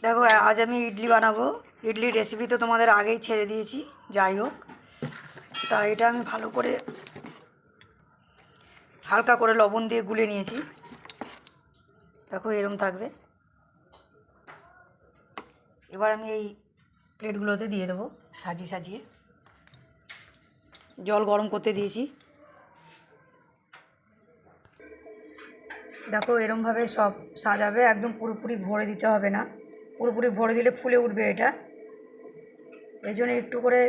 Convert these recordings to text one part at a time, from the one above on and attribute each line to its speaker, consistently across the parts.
Speaker 1: দেখো আজ আমি ইডলি বানাবো। ইডলির রেসিপি তো তোমাদের আগেই ছেড়ে দিয়েছি, যাই হোক। তা এটা আমি ভালো করে হালকা করে লবণ দিয়ে গুলে নিয়েছি। দেখো এরম থাকবে। এবার আমি এই প্লেটগুলোতে দিয়ে দেবো সাজিয়ে সাজিয়ে। জল গরম করতে দিয়েছি। দেখো এরমভাবে সব সাজাবে, একদম পুরোপুরি ভরে দিতে হবে না। পুরোপুরি ভরে দিলে ফুলে উঠবে এটা, এই জন্য একটু করে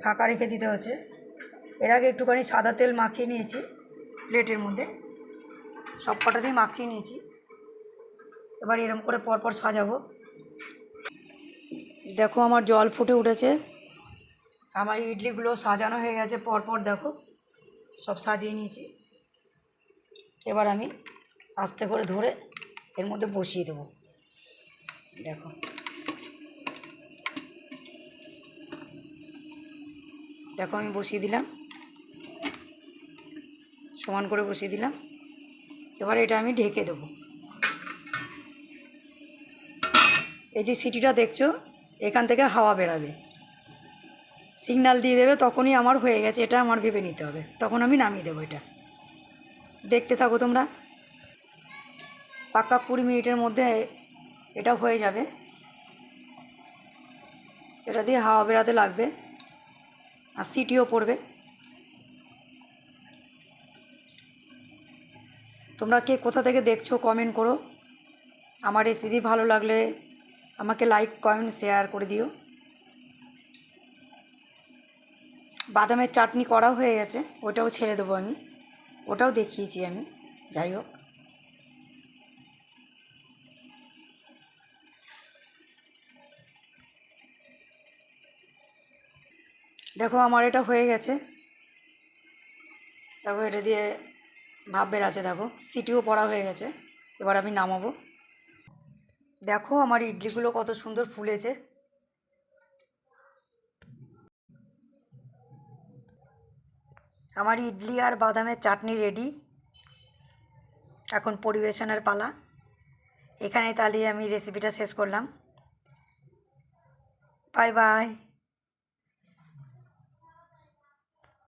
Speaker 1: ফাঁকা রেখে দিতে হচ্ছে। এর আগে একটুখানি সাদা তেল মাখিয়ে নিয়েছি প্লেটের মধ্যে, সব কটাতেই মাখিয়ে নিয়েছি। এবার এরম করে পরপর সাজাবো। দেখো আমার জল ফুটে উঠেছে, আমার ইডলিগুলো সাজানো হয়ে গেছে পরপর। দেখো সব সাজিয়ে নিয়েছি। এবার আমি আস্তে করে ধরে এর মধ্যে বসিয়ে দেবো। দেখো দেখো আমি বসিয়ে দিলাম, সমান করে বসিয়ে দিলাম। এবার এটা আমি ঢেকে দেবো। এই যে সিটিটা দেখছো, এখান থেকে হাওয়া বেরাবে, সিগন্যাল দিয়ে দেবে, তখনই আমার হয়ে গেছে। এটা আমার ভেবে নিতে হবে, তখন আমি নামিয়ে দেবো। এটা দেখতে থাকো তোমরা। পাক্কা 20 মিনিটের মধ্যে এটা হয়ে যাবে। এটা দিয়ে হাওয়া বেরাতে লাগবে আর সিটিও পড়বে। তোমরা কে কোথা থেকে দেখছো কমেন্ট করো। আমার রেসিপি ভালো লাগলে আমাকে লাইক কমেন্ট শেয়ার করে দিও। বাদামের চাটনি করাও হয়ে গেছে, ওটাও ছেড়ে দেবো আমি, ওটাও দেখিয়েছি আমি। যাই হোক, দেখো আমার এটা হয়ে গেছে। দেখো এটা দিয়ে ভাপ বেরাচ্ছে, দেখো সিটিও পড়া হয়ে গেছে। এবার আমি নামাবো। দেখো আমার ইডলিগুলো কত সুন্দর ফুলেছে। আমার ইডলি আর বাদামের চাটনি রেডি। এখন পরিবেশনের পালা। এখানে তাহলে আমি রেসিপিটা শেষ করলাম। Bye bye.